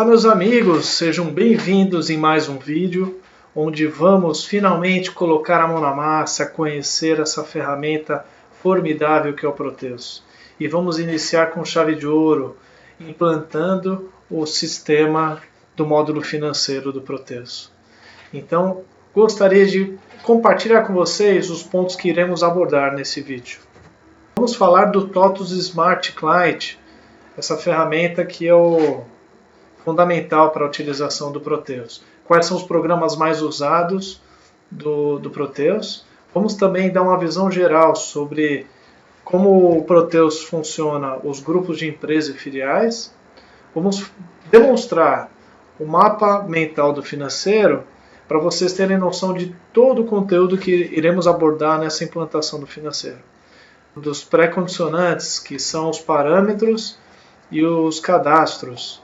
meus amigos, sejam bem-vindos em mais um vídeo onde vamos finalmente colocar a mão na massa, conhecer essa ferramenta formidável que é o Proteus. E vamos iniciar com chave de ouro, implantando o sistema do módulo financeiro do Proteus. Então, gostaria de compartilhar com vocês os pontos que iremos abordar nesse vídeo. Vamos falar do TOTUS Smart Client, essa ferramenta que é o fundamental para a utilização do Proteus. Quais são os programas mais usados do Proteus? Vamos também dar uma visão geral sobre como o Proteus funciona, os grupos de empresas e filiais. Vamos demonstrar o mapa mental do financeiro para vocês terem noção de todo o conteúdo que iremos abordar nessa implantação do financeiro. Dos pré-condicionantes, que são os parâmetros e os cadastros.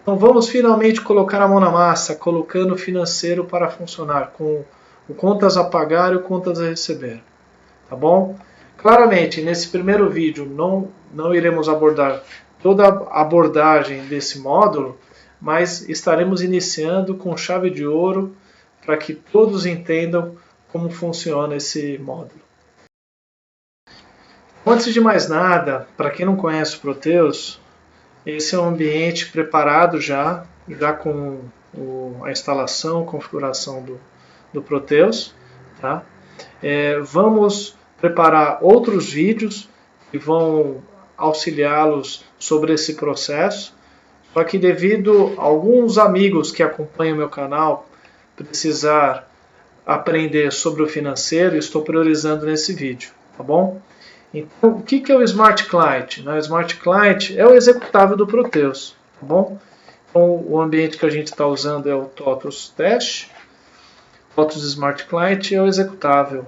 Então vamos finalmente colocar a mão na massa, colocando o financeiro para funcionar, com o contas a pagar e o contas a receber. Tá bom? Claramente, nesse primeiro vídeo não iremos abordar toda a abordagem desse módulo, mas estaremos iniciando com chave de ouro para que todos entendam como funciona esse módulo. Antes de mais nada, para quem não conhece o Proteus, esse é um ambiente preparado já com a instalação, configuração do Proteus. Tá? Vamos preparar outros vídeos que vão auxiliá-los sobre esse processo. Só que devido a alguns amigos que acompanham o meu canal precisar aprender sobre o financeiro, estou priorizando nesse vídeo, tá bom? Então, o que é o Smart Client? O Smart Client é o executável do Proteus, tá bom? Então, o ambiente que a gente está usando é o TOTUS Test, TOTUS Smart Client é o executável.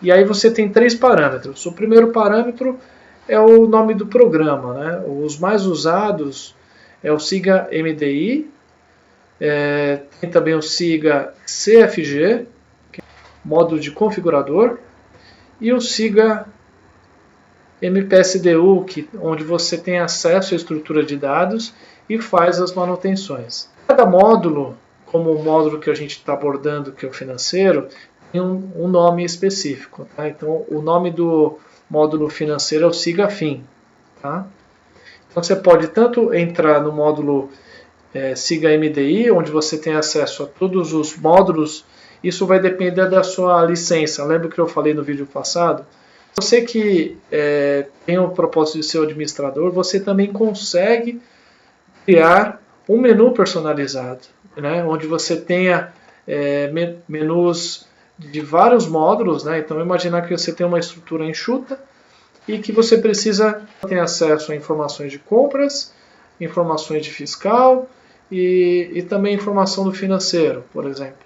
E aí você tem três parâmetros. O primeiro parâmetro é o nome do programa, né? Os mais usados é o SIGA MDI, tem também o SIGA CFG, que é o módulo de configurador, e o SIGA MPSDU, onde você tem acesso à estrutura de dados e faz as manutenções. Cada módulo, como o módulo que a gente está abordando, que é o financeiro, tem um nome específico. Tá? Então, o nome do módulo financeiro é o SIGA FIN. Tá? Então, você pode tanto entrar no módulo SIGA MDI, onde você tem acesso a todos os módulos. Isso vai depender da sua licença. Lembra que eu falei no vídeo passado? Você que tem o propósito de ser o administrador, você também consegue criar um menu personalizado, né, onde você tenha menus de vários módulos. Né, então, imaginar que você tem uma estrutura enxuta e que você precisa ter acesso a informações de compras, informações de fiscal e também informação do financeiro, por exemplo.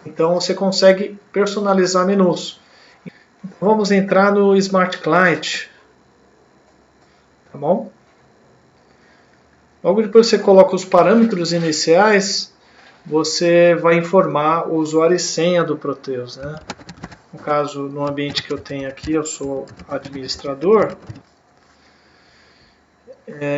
Então, você consegue personalizar menus. Vamos entrar no Smart Client, tá bom? Logo depois você coloca os parâmetros iniciais, você vai informar o usuário e senha do Proteus, né? No caso, no ambiente que eu tenho aqui, eu sou administrador.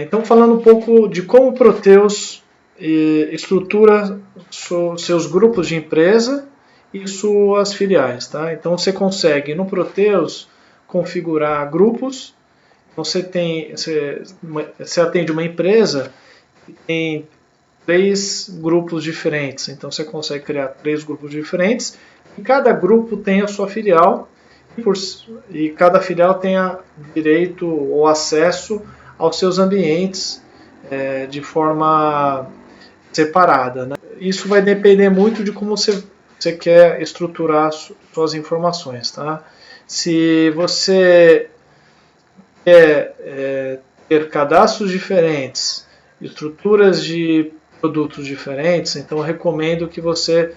Então, falando um pouco de como o Proteus estrutura seus grupos de empresa e suas filiais. Tá? Então você consegue no Proteus configurar grupos. Você atende uma empresa que tem 3 grupos diferentes. Então você consegue criar 3 grupos diferentes e cada grupo tem a sua filial e cada filial tem direito ou acesso aos seus ambientes de forma separada. Né? Isso vai depender muito de como você quer estruturar suas informações. Tá? Se você quer ter cadastros diferentes, estruturas de produtos diferentes, então eu recomendo que você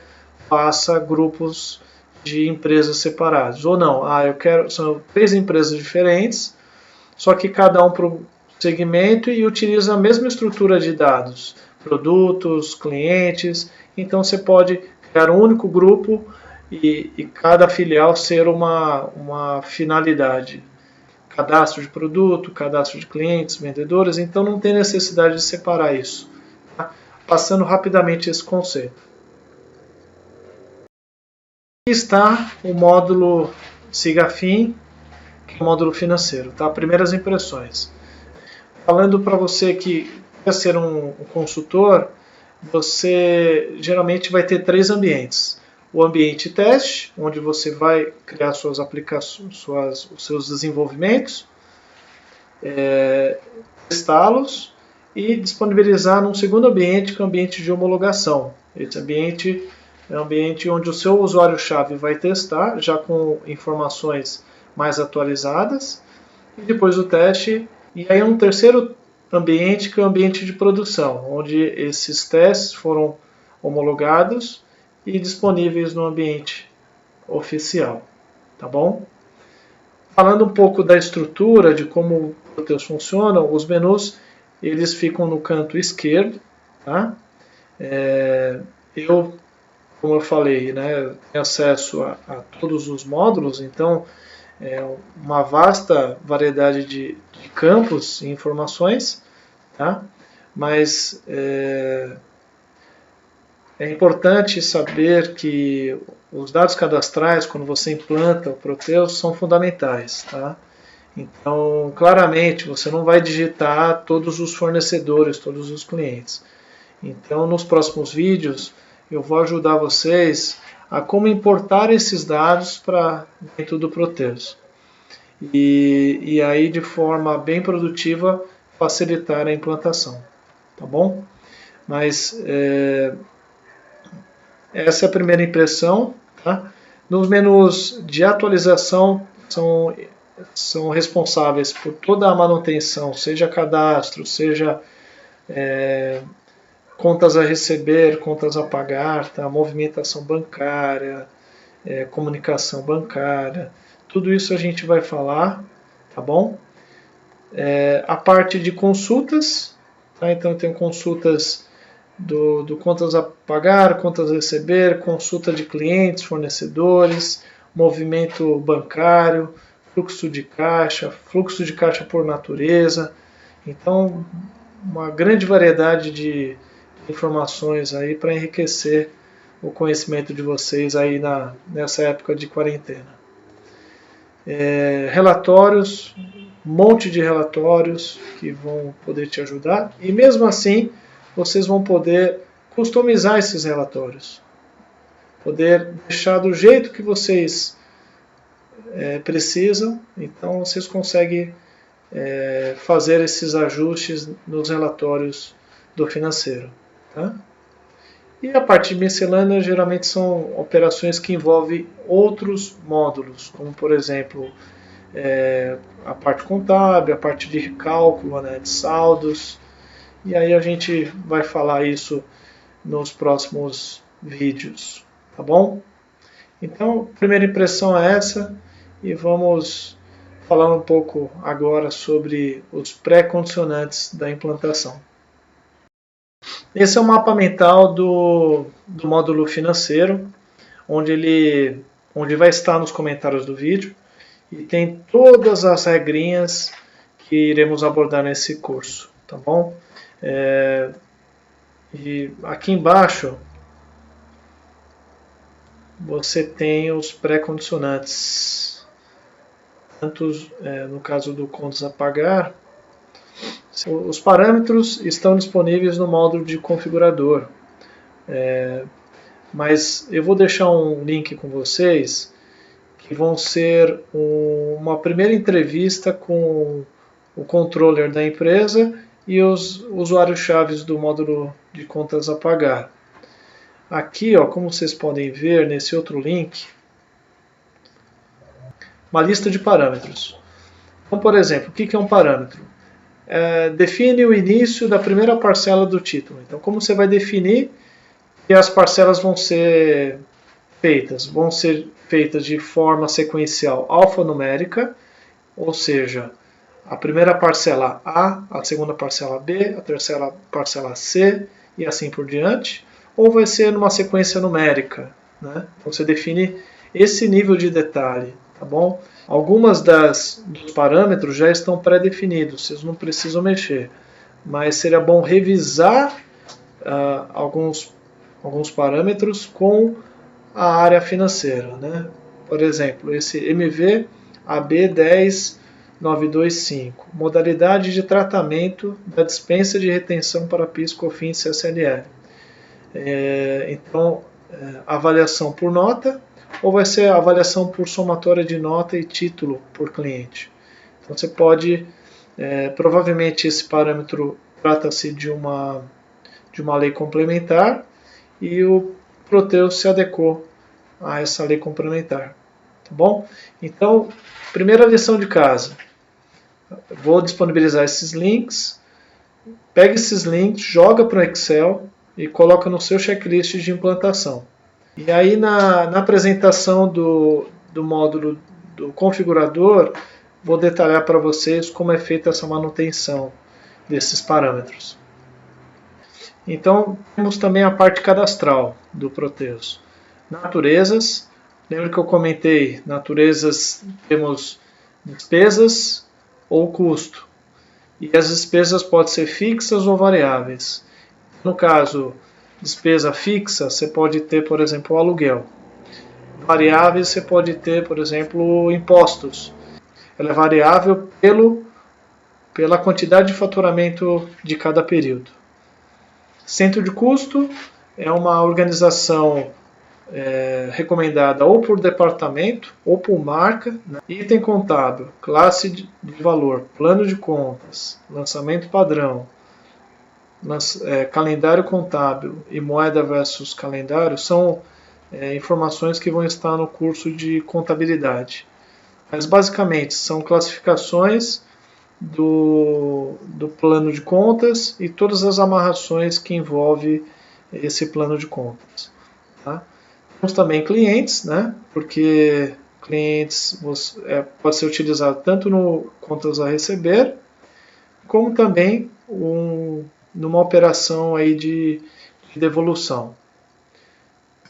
faça grupos de empresas separados. Ou não, são 3 empresas diferentes, só que cada um para um segmento e utiliza a mesma estrutura de dados, produtos, clientes. Então você pode criar um único grupo e cada filial ser uma finalidade. Cadastro de produto, cadastro de clientes, vendedores, então não tem necessidade de separar isso. passando rapidamente esse conceito. Aqui está o módulo SIGAFIN, que é o módulo financeiro, tá? Primeiras impressões. Falando para você que quer ser um consultor, você geralmente vai ter 3 ambientes. O ambiente teste, onde você vai criar suas aplicações, os seus desenvolvimentos, testá-los e disponibilizar num segundo ambiente, que é o ambiente de homologação. Esse ambiente é um ambiente onde o seu usuário-chave vai testar, já com informações mais atualizadas, e depois do teste. E aí um terceiro ambiente, que é o ambiente de produção, onde esses testes foram homologados e disponíveis no ambiente oficial, tá bom? Falando um pouco da estrutura, de como o Proteus funciona, os menus eles ficam no canto esquerdo, tá? Como eu falei, né, tenho acesso a todos os módulos, então uma vasta variedade de campos e informações, tá? Mas é importante saber que os dados cadastrais, quando você implanta o Proteus, são fundamentais, tá? Então, claramente, você não vai digitar todos os fornecedores, todos os clientes. Então, nos próximos vídeos, eu vou ajudar vocês a como importar esses dados para dentro do Proteus. E aí, de forma bem produtiva, facilitar a implantação, tá bom? Mas essa é a primeira impressão, tá? Nos menus de atualização são responsáveis por toda a manutenção, seja cadastro, seja contas a receber, contas a pagar, tá? Movimentação bancária, comunicação bancária, tudo isso a gente vai falar, tá bom? A parte de consultas, tá? Então eu tenho consultas do contas a pagar, contas a receber, consulta de clientes, fornecedores, movimento bancário, fluxo de caixa por natureza. Então, uma grande variedade de informações aí para enriquecer o conhecimento de vocês aí nessa época de quarentena. Relatórios, um monte de relatórios que vão poder te ajudar, e mesmo assim vocês vão poder customizar esses relatórios, poder deixar do jeito que vocês precisam. Então vocês conseguem fazer esses ajustes nos relatórios do financeiro, tá? E a parte miscelânea geralmente são operações que envolvem outros módulos, como por exemplo a parte contábil, a parte de cálculo, né, de saldos. E aí a gente vai falar isso nos próximos vídeos, tá bom? Então, a primeira impressão é essa, e vamos falar um pouco agora sobre os pré-condicionantes da implantação. Esse é o mapa mental do módulo financeiro, onde vai estar nos comentários do vídeo, e tem todas as regrinhas que iremos abordar nesse curso, tá bom? E aqui embaixo você tem os pré-condicionantes, tanto no caso do contas a pagar. Os parâmetros estão disponíveis no módulo de configurador, mas eu vou deixar um link com vocês que vão ser uma primeira entrevista com o controller da empresa e os usuários-chave do módulo de contas a pagar. Aqui, ó, como vocês podem ver nesse outro link, uma lista de parâmetros. Então, por exemplo, o que é um parâmetro? Define o início da primeira parcela do título. Então, como você vai definir que as parcelas vão ser feitas? Vão ser feitas de forma sequencial alfanumérica, ou seja, a primeira parcela A, a segunda parcela B, a terceira parcela C e assim por diante, ou vai ser numa sequência numérica, né? Então você define esse nível de detalhe, tá bom? Algumas dos parâmetros já estão pré-definidos, vocês não precisam mexer, mas seria bom revisar alguns parâmetros com a área financeira, né? Por exemplo, esse MV AB10925, modalidade de tratamento da dispensa de retenção para PIS, COFINS e CSLL. Então, avaliação por nota, ou vai ser avaliação por somatória de nota e título por cliente. Então você pode, provavelmente esse parâmetro trata-se de uma lei complementar e o Proteus se adequou a essa lei complementar. Tá bom? Então, primeira lição de casa. Vou disponibilizar esses links. Pega esses links, joga para o Excel e coloca no seu checklist de implantação. E aí na apresentação do módulo do configurador, vou detalhar para vocês como é feita essa manutenção desses parâmetros. Então, temos também a parte cadastral do Proteus. Naturezas, lembra que eu comentei, naturezas temos despesas ou custo. E as despesas podem ser fixas ou variáveis. No caso, despesa fixa, você pode ter, por exemplo, o aluguel. Variáveis, você pode ter, por exemplo, impostos. Ela é variável pela quantidade de faturamento de cada período. Centro de custo é uma organização recomendada ou por departamento ou por marca, né? Item contábil, classe de valor, plano de contas, lançamento padrão, calendário contábil e moeda versus calendário são informações que vão estar no curso de contabilidade. Mas basicamente são classificações do plano de contas e todas as amarrações que envolve esse plano de contas. Tá? Temos também clientes, né? Porque clientes pode ser utilizado tanto no contas a receber, como também numa operação aí de devolução.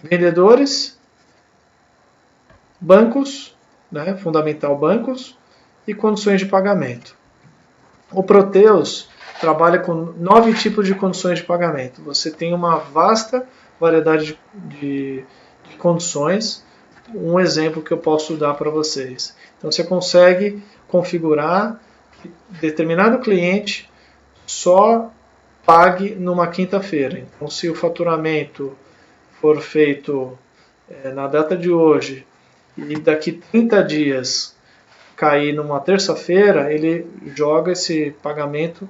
Vendedores, bancos, né? Fundamental bancos e condições de pagamento. O Proteus trabalha com 9 tipos de condições de pagamento. Você tem uma vasta variedade de condições. Um exemplo que eu posso dar para vocês. Então você consegue configurar que determinado cliente só pague numa quinta-feira. Então se o faturamento for feito na data de hoje e daqui 30 dias cair numa terça-feira, ele joga esse pagamento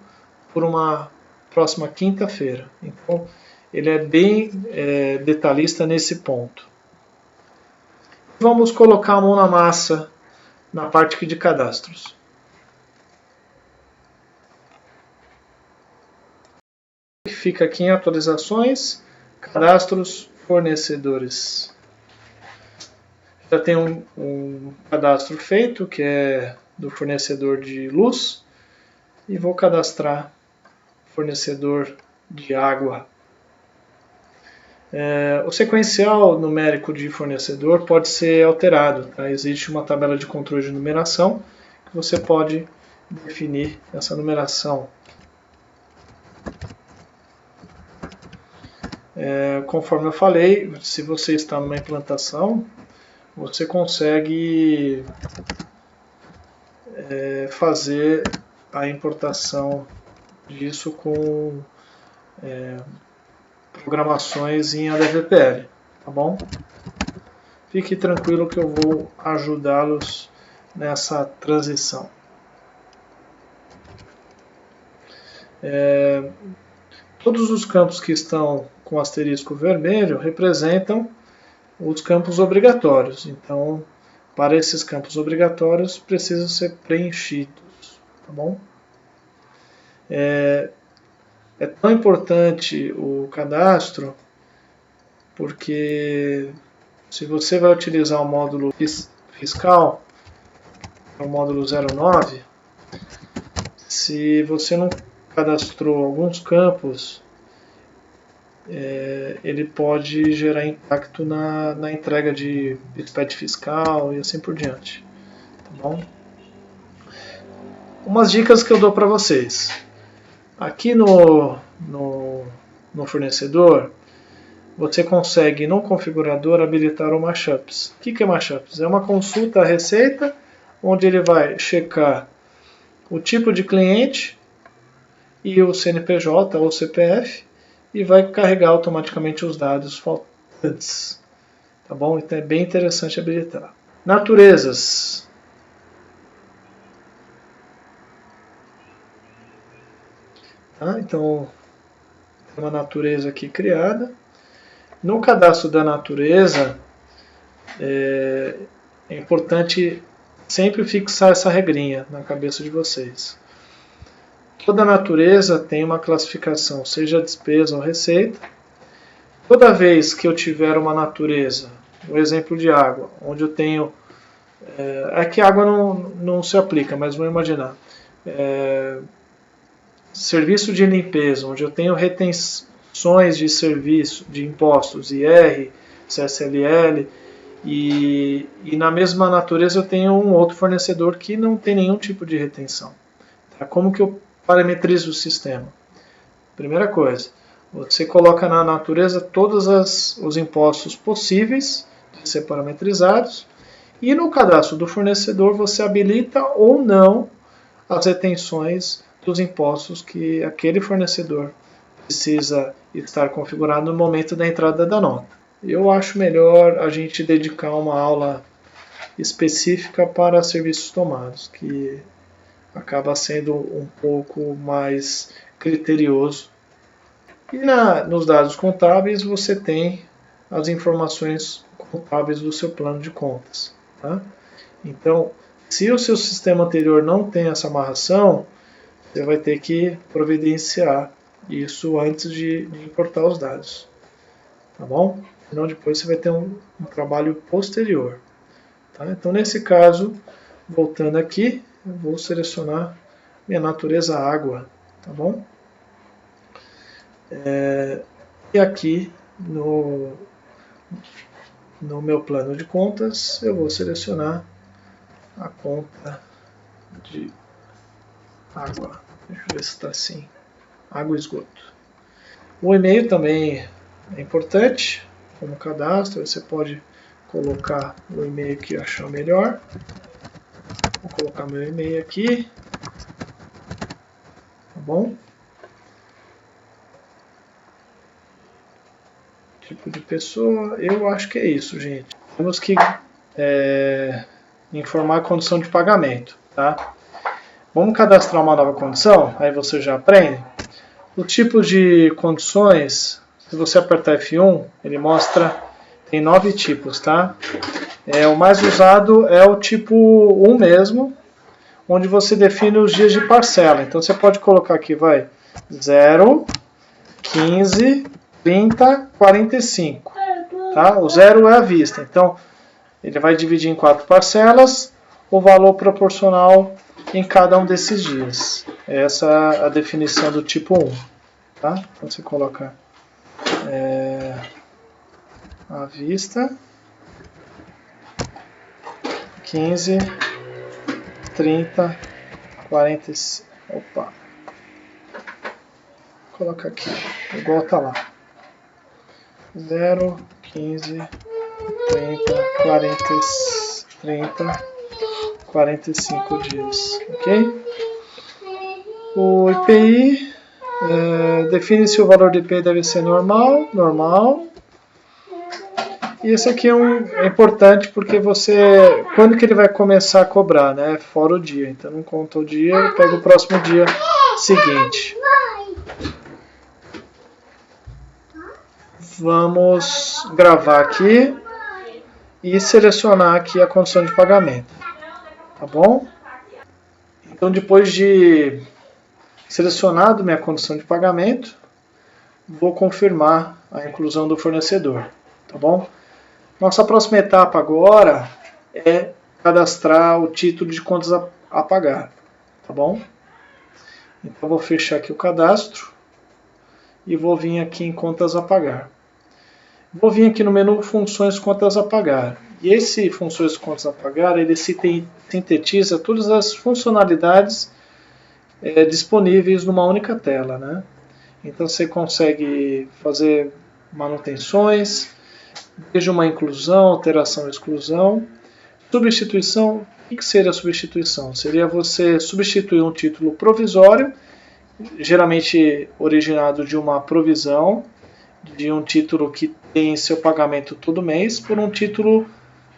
por uma próxima quinta-feira. Então, ele é bem detalhista nesse ponto. Vamos colocar a mão na massa na parte de cadastros. Fica aqui em atualizações, cadastros, fornecedores. Já tem um cadastro feito, que é do fornecedor de luz, e vou cadastrar fornecedor de água. O sequencial numérico de fornecedor pode ser alterado. Tá? Existe uma tabela de controle de numeração que você pode definir essa numeração. Conforme eu falei, se você está numa implantação, você consegue fazer a importação disso com programações em ADVPL, tá bom? Fique tranquilo que eu vou ajudá-los nessa transição. Todos os campos que estão com asterisco vermelho representam os campos obrigatórios. Então, para esses campos obrigatórios, precisam ser preenchidos. Tá bom? É tão importante o cadastro porque se você vai utilizar o módulo fiscal, o módulo 09, se você não cadastrou alguns campos, ele pode gerar impacto na entrega de SPED fiscal e assim por diante. Tá bom? Umas dicas que eu dou para vocês. Aqui no no fornecedor, você consegue no configurador habilitar o Mashups. O que é Mashups? É uma consulta à receita, onde ele vai checar o tipo de cliente e o CNPJ ou CPF e vai carregar automaticamente os dados faltantes. Tá bom? Então é bem interessante habilitar. Naturezas. Tá? Então, tem uma natureza aqui criada. No cadastro da natureza, é importante sempre fixar essa regrinha na cabeça de vocês. Toda natureza tem uma classificação, seja despesa ou receita. Toda vez que eu tiver uma natureza, um exemplo de água, onde eu tenho... Aqui água não se aplica, mas vamos imaginar. Serviço de limpeza, onde eu tenho retenções de serviço, de impostos, IR, CSLL, e na mesma natureza eu tenho um outro fornecedor que não tem nenhum tipo de retenção. Tá? Como que eu parametrizo o sistema? Primeira coisa, você coloca na natureza todos os impostos possíveis de ser parametrizados, e no cadastro do fornecedor você habilita ou não as retenções dos impostos que aquele fornecedor precisa estar configurado no momento da entrada da nota. Eu acho melhor a gente dedicar uma aula específica para serviços tomados, que acaba sendo um pouco mais criterioso. E nos dados contábeis você tem as informações contábeis do seu plano de contas. Tá? Então, se o seu sistema anterior não tem essa amarração, você vai ter que providenciar isso antes de importar os dados. Tá bom? Senão depois você vai ter um trabalho posterior. Tá? Então, nesse caso, voltando aqui, eu vou selecionar minha natureza água. Tá bom? E aqui no meu plano de contas, eu vou selecionar a conta de água. Deixa eu ver se está assim. Água e esgoto. O e-mail também é importante, como cadastro. Você pode colocar o e-mail que achar melhor. Vou colocar meu e-mail aqui. Tá bom? Tipo de pessoa, eu acho que é isso, gente. Temos que informar a condição de pagamento, tá? Vamos cadastrar uma nova condição, aí você já aprende. O tipo de condições, se você apertar F1, ele mostra, tem 9 tipos, tá? O mais usado é o tipo 1 mesmo, onde você define os dias de parcela. Então você pode colocar aqui, 0, 15, 30, 45. Tá? O 0 é à vista. Então, ele vai dividir em 4 parcelas, o valor proporcional em cada um desses dias. Essa é a definição do tipo 1. Tá? Então você coloca à vista, 15, 30, 45. Opa! Vou colocar aqui, igual tá lá. 0, 15, 30, 45 dias, ok? O IPI, define se o valor do IPI deve ser normal. E esse aqui é importante porque quando que ele vai começar a cobrar, né? Fora o dia, então não conta o dia, pega o próximo dia seguinte. Vamos gravar aqui e selecionar aqui a condição de pagamento, tá bom? Então, depois de selecionado minha condição de pagamento, vou confirmar a inclusão do fornecedor, tá bom? Nossa próxima etapa agora é cadastrar o título de contas a pagar, tá bom? Então, vou fechar aqui o cadastro e vou vir aqui em contas a pagar. Vou vir aqui no menu Funções Contas a Pagar. E esse Funções Contas a Pagar, ele sintetiza todas as funcionalidades disponíveis numa única tela, né? Então você consegue fazer manutenções, desde uma inclusão, alteração, exclusão. Substituição, o que seria a substituição? Seria você substituir um título provisório, geralmente originado de uma provisão, de um título que tem seu pagamento todo mês, por um título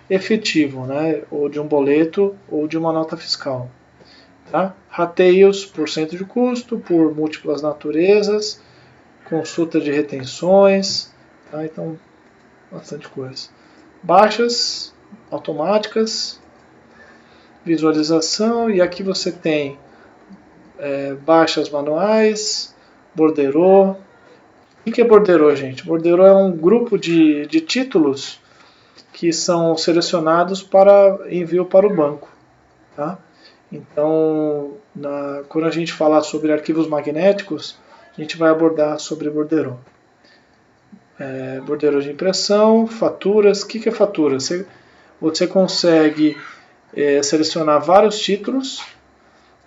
efetivo, né? Ou de um boleto ou de uma nota fiscal. Tá? Rateios por cento de custo, por múltiplas naturezas, consulta de retenções, tá? Então bastante coisa. Baixas automáticas, visualização, e aqui você tem baixas manuais, borderô. O que é borderô, gente? Borderô é um grupo de títulos que são selecionados para envio para o banco. Tá? Então, quando a gente falar sobre arquivos magnéticos, a gente vai abordar sobre borderô. Borderô de impressão, faturas. O que é fatura? Você consegue selecionar vários títulos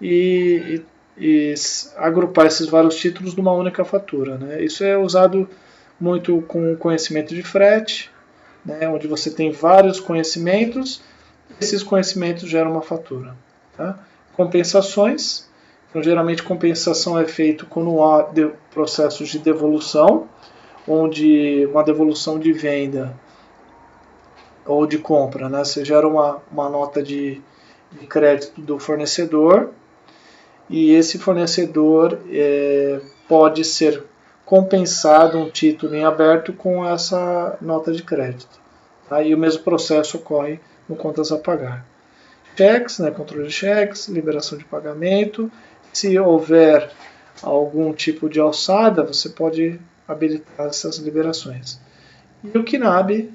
e agrupar esses vários títulos numa única fatura. Né? Isso é usado muito com conhecimento de frete, né? Onde você tem vários conhecimentos, esses conhecimentos geram uma fatura. Tá? Compensações. Então, geralmente, compensação é feito quando há processos de devolução, onde uma devolução de venda ou de compra, né? Você gera uma nota de crédito do fornecedor e esse fornecedor pode ser compensado um título em aberto com essa nota de crédito. Tá? E o mesmo processo ocorre no contas a pagar. Cheques, né? Controle de cheques, liberação de pagamento. Se houver algum tipo de alçada, você pode habilitar essas liberações. E o KNAB,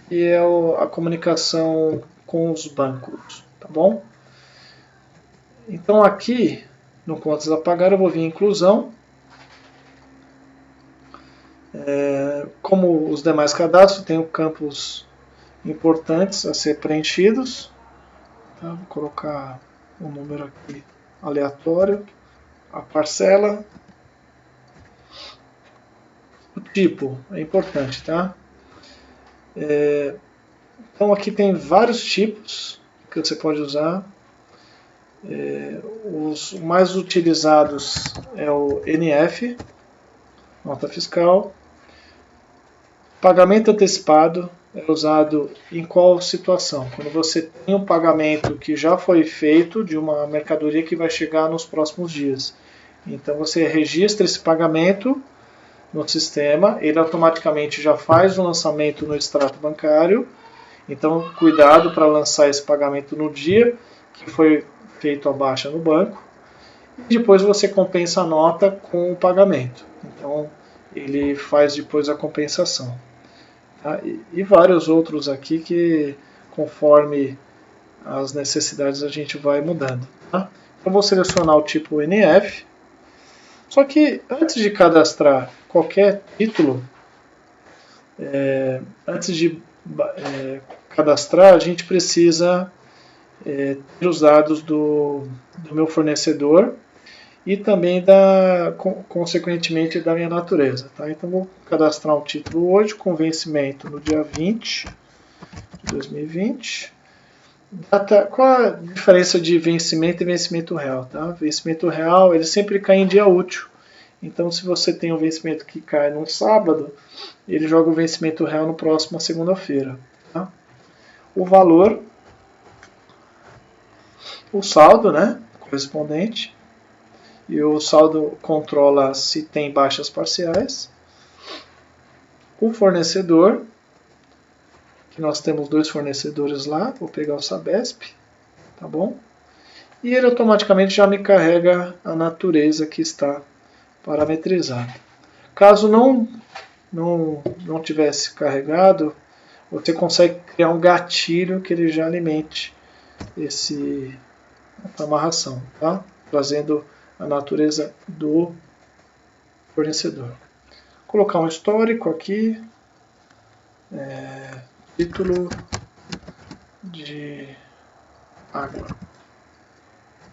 que é a comunicação com os bancos, tá bom? Então aqui, no contas a pagar, eu vou vir em inclusão. Como os demais cadastros, tenho campos importantes a ser preenchidos. Tá? Vou colocar um número aqui aleatório. A parcela. O tipo é importante, tá? Então aqui tem vários tipos que você pode usar. Os mais utilizados é o NF, nota fiscal. Pagamento antecipado é usado em qual situação? Quando você tem um pagamento que já foi feito de uma mercadoria que vai chegar nos próximos dias. Então você registra esse pagamento no sistema, ele automaticamente já faz o lançamento no extrato bancário. Então cuidado para lançar esse pagamento no dia que foi feito a baixa no banco. E depois você compensa a nota com o pagamento. Então ele faz depois a compensação. Tá? E vários outros aqui que, conforme as necessidades, a gente vai mudando. Tá? Então vou selecionar o tipo NF. Só que antes de cadastrar qualquer título, antes de cadastrar, a gente precisa ter os dados do meu fornecedor e também, consequentemente, da minha natureza. Tá? Então vou cadastrar um título hoje com vencimento no dia 20 de 2020. Qual a diferença de vencimento e vencimento real? Tá? Vencimento real ele sempre cai em dia útil. Então se você tem um vencimento que cai num sábado, ele joga o vencimento real no próximo segunda-feira. Tá? O valor, o saldo, né, correspondente. E o saldo controla se tem baixas parciais. O fornecedor, que nós temos 2 fornecedores lá, vou pegar o Sabesp, tá bom? E ele automaticamente já me carrega a natureza que está parametrizada. Caso não tivesse carregado, você consegue criar um gatilho que ele já alimente essa amarração, tá? Trazendo a natureza do fornecedor. Vou colocar um histórico aqui, título de água,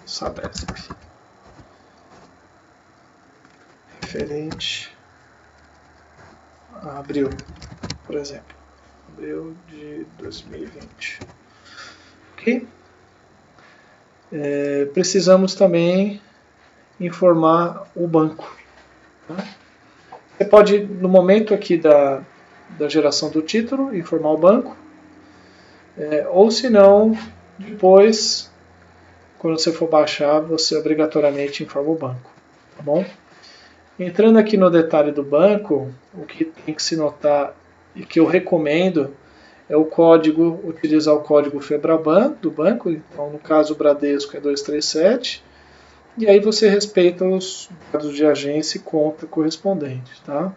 Sabesp. referente a abril, por exemplo. Abril de 2020. Ok? Precisamos também informar o banco. Tá? Você pode, no momento aqui da geração do título, informar o banco, ou se não, depois, quando você for baixar, você obrigatoriamente informa o banco. Tá bom? Entrando aqui no detalhe do banco, o que tem que se notar e que eu recomendo é o código, utilizar o código FEBRABAN do banco, então no caso o Bradesco é 237, e aí você respeita os dados de agência e conta correspondentes, tá?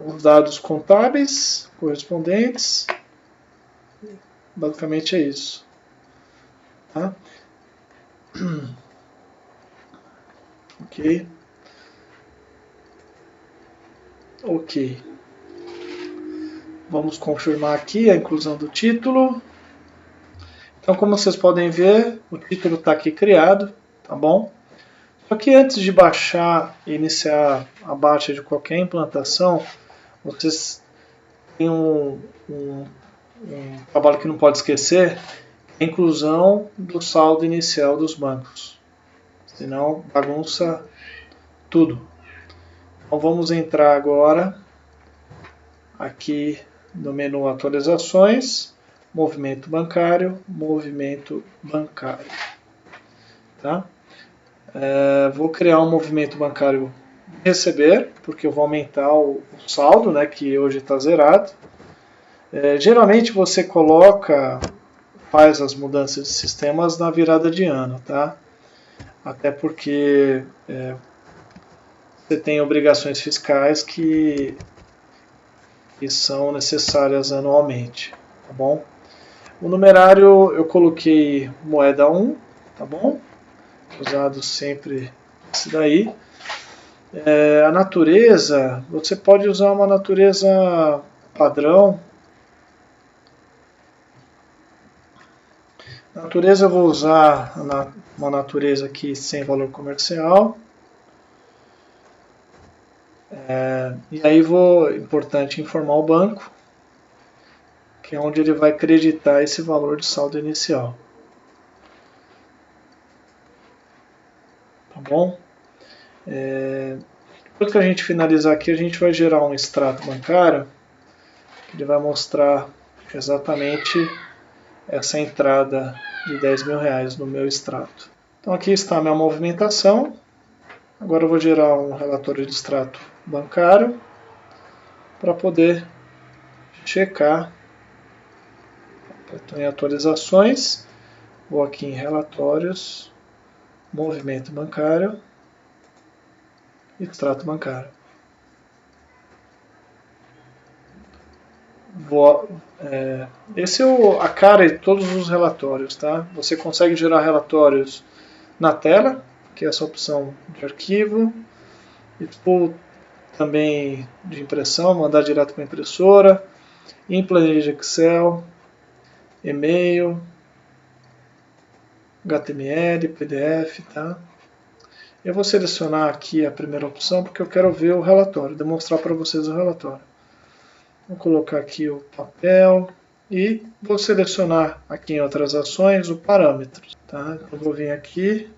Os dados contábeis correspondentes, basicamente é isso, tá? Ok. Ok. Vamos confirmar aqui a inclusão do título. Então, como vocês podem ver, o título está aqui criado, tá bom? Só que antes de baixar e iniciar a baixa de qualquer implantação, vocês têm um trabalho que não pode esquecer, a inclusão do saldo inicial dos bancos. Senão bagunça tudo. Então vamos entrar agora aqui no menu atualizações, movimento bancário, tá? Vou criar um movimento bancário receber, porque eu vou aumentar o saldo, né, que hoje está zerado. Geralmente você faz as mudanças de sistemas na virada de ano, tá? Até porque você tem obrigações fiscais que são necessárias anualmente, tá bom? O numerário eu coloquei moeda 1, tá bom? Usado sempre esse daí. A natureza, você pode usar uma natureza padrão. Natureza eu vou usar uma natureza aqui sem valor comercial. E aí importante informar o banco, que é onde ele vai acreditar esse valor de saldo inicial. Tá bom? Depois que a gente finalizar aqui, a gente vai gerar um extrato bancário, que ele vai mostrar exatamente essa entrada de R$10.000 no meu extrato. Então aqui está a minha movimentação. Agora eu vou gerar um relatório de extrato bancário para poder checar. Estou em atualizações, vou aqui em relatórios, movimento bancário, extrato bancário. Esse é a cara de todos os relatórios, tá? Você consegue gerar relatórios na tela, que é essa opção de arquivo, e também de impressão, mandar direto para a impressora, em planilha de Excel, e-mail, HTML, PDF, tá? Eu vou selecionar aqui a primeira opção porque eu quero ver o relatório, demonstrar para vocês o relatório. Vou colocar aqui o papel e vou selecionar aqui em outras ações o parâmetro. Tá? Eu vou vir aqui,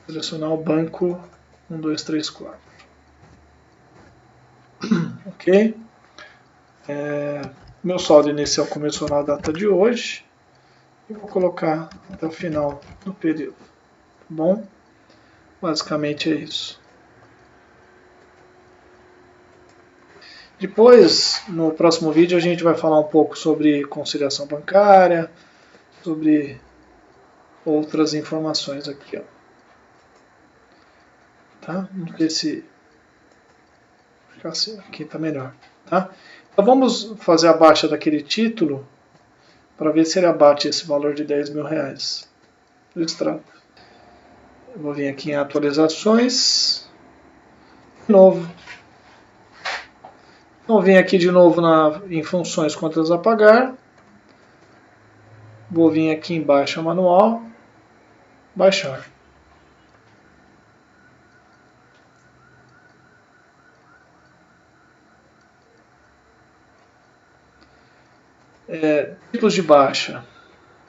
selecionar o banco 1, 2, 3, 4. Ok? Meu saldo inicial começou na data de hoje. E vou colocar até o final do período. Tá bom? Basicamente é isso. Depois, no próximo vídeo, a gente vai falar um pouco sobre conciliação bancária, sobre outras informações aqui. Ó. Tá? Vamos ver se assim, aqui está melhor. Tá? Então vamos fazer a baixa daquele título para ver se ele abate esse valor de R$10.000 do extrato. Eu vou vir aqui em atualizações, de novo. Vou vir aqui de novo em funções contas a pagar. Vou vir aqui em baixa manual, baixar. Tipos de baixa.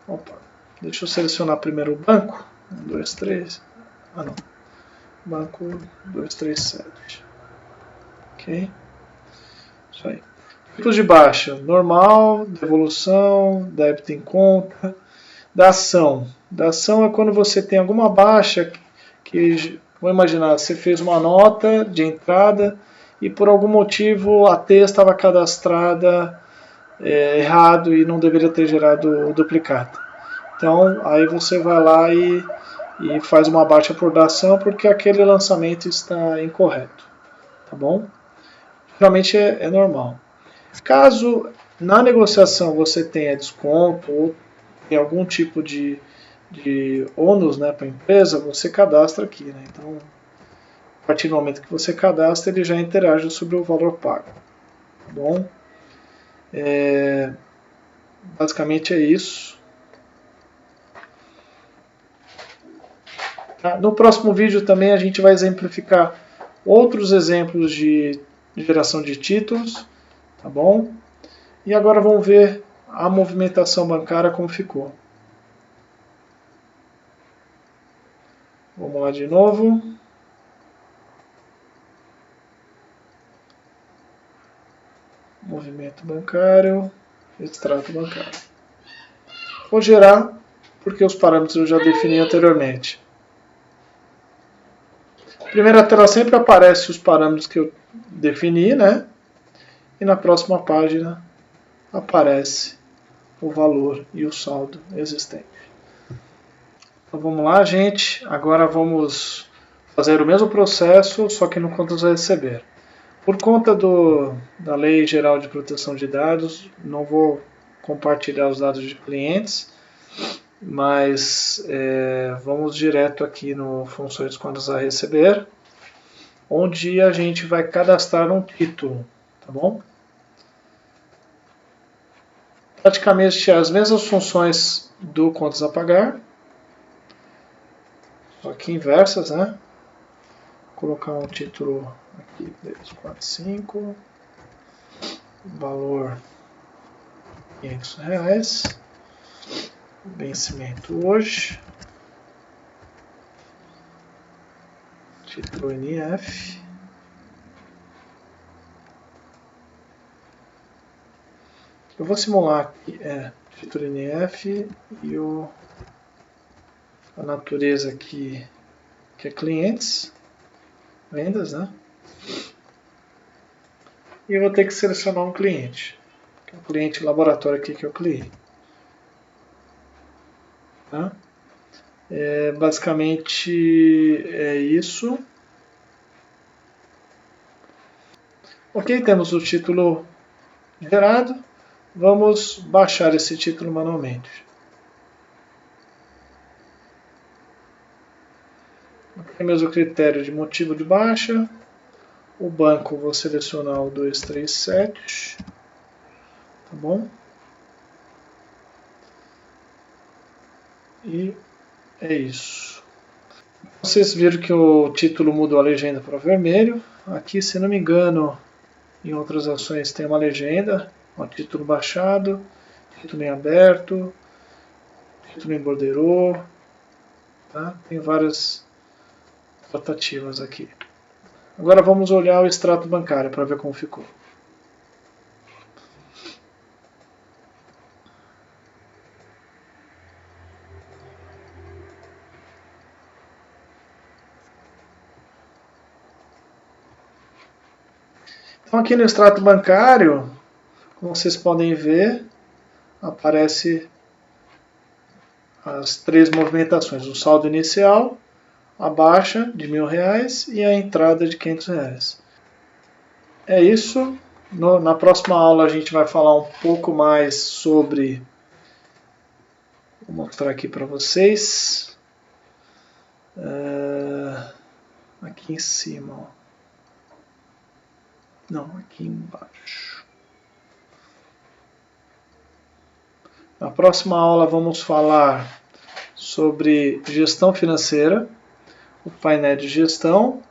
Opa, deixa eu selecionar primeiro o banco. 1, 2, 3. Ah, não. Banco 237. Ok. Isso aí. Tipos de baixa: normal, devolução, débito em conta. Da ação. Da ação é quando você tem alguma baixa que, vamos imaginar, você fez uma nota de entrada e por algum motivo a T estava cadastrada errado e não deveria ter gerado o duplicado. Então aí você vai lá e faz uma baixa por dação porque aquele lançamento está incorreto, tá bom? Geralmente é normal. Caso na negociação você tenha desconto ou tem algum tipo de ônus, né, para a empresa, você cadastra aqui, né? Então, a partir do momento que você cadastra, ele já interage sobre o valor pago, tá bom? Basicamente é isso. No próximo vídeo também a gente vai exemplificar outros exemplos de geração de títulos, tá bom? E agora vamos ver a movimentação bancária como ficou. Vamos lá de novo. Movimento bancário, extrato bancário. Vou gerar porque os parâmetros eu já defini anteriormente. Primeira tela sempre aparece os parâmetros que eu defini, né? E na próxima página aparece o valor e o saldo existente. Então vamos lá, gente. Agora vamos fazer o mesmo processo, só que no contas a receber. Por conta da Lei Geral de Proteção de Dados, não vou compartilhar os dados de clientes, mas vamos direto aqui no Funções Contas a Receber, onde a gente vai cadastrar um título, tá bom? Praticamente as mesmas funções do Contas a Pagar, só que inversas, né? Vou colocar um título aqui, 245, valor R$500, vencimento hoje, título NF, eu vou simular aqui, título NF e a natureza aqui que é clientes, vendas, né? E eu vou ter que selecionar um cliente, que é o cliente laboratório aqui que eu criei. Tá? Basicamente é isso. Ok, temos o título gerado. Vamos baixar esse título manualmente. Aqui mesmo o critério de motivo de baixa. O banco vou selecionar o 237. Tá bom? E é isso. Vocês viram que o título mudou a legenda para vermelho. Aqui, se não me engano, em outras ações tem uma legenda. Ó, título baixado, título em aberto, título em borderô. Tá? Tem várias tratativas aqui. Agora vamos olhar o extrato bancário para ver como ficou. Então aqui no extrato bancário, como vocês podem ver, aparece as três movimentações: o saldo inicial, a baixa de R$1.000 e a entrada de R$500. É isso. Na próxima aula a gente vai falar um pouco mais sobre... Vou mostrar aqui para vocês. Aqui em cima. Ó. Não, aqui embaixo. Na próxima aula vamos falar sobre gestão financeira, o painel de gestão.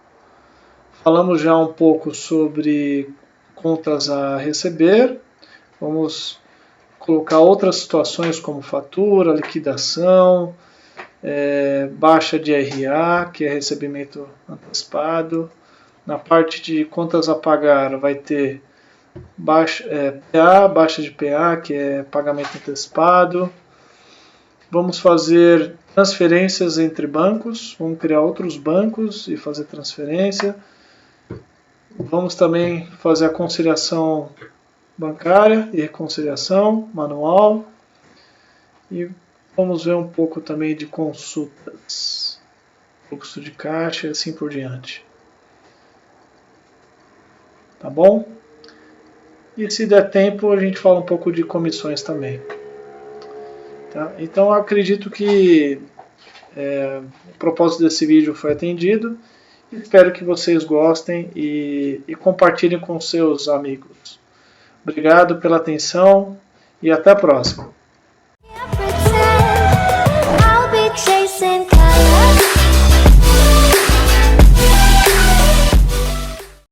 Falamos já um pouco sobre contas a receber. Vamos colocar outras situações como fatura, liquidação, baixa de RA, que é recebimento antecipado. Na parte de contas a pagar vai ter baixa de PA, que é pagamento antecipado. Vamos fazer transferências entre bancos, vamos criar outros bancos e fazer transferência. Vamos também fazer a conciliação bancária e reconciliação manual. E vamos ver um pouco também de consultas, fluxo de caixa e assim por diante. Tá bom? E se der tempo, a gente fala um pouco de comissões também. Tá? Então, eu acredito que o propósito desse vídeo foi atendido. Espero que vocês gostem e compartilhem com seus amigos. Obrigado pela atenção e até a próxima.